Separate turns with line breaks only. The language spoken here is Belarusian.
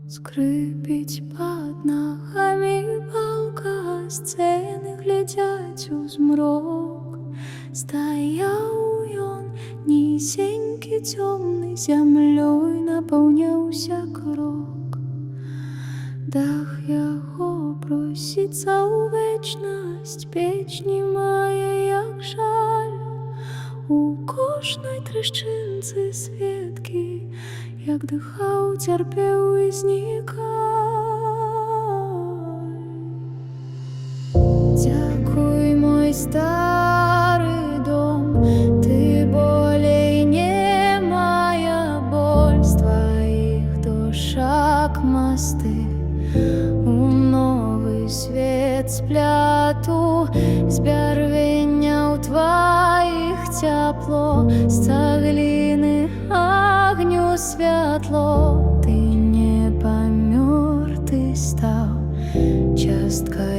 Скрипить під ногами палка, сцени глядять у змрок. Стаяў ён нізенькі цёмны, зямлёй напаўняўся крок. Дах яго просіцца ў вечнасць, печ не мае, як жаль. У кожнай трашчынцы сведкі, як дыхаў, цярпеў і знікай. Дзякуй, мой стары дом, ты болей не мая боль. З тваіх дошак масты у новы свет спляту, з бярвення ў тваіх цяпло, з цагліны агню святло. Ты не памёр, ты стаў часткай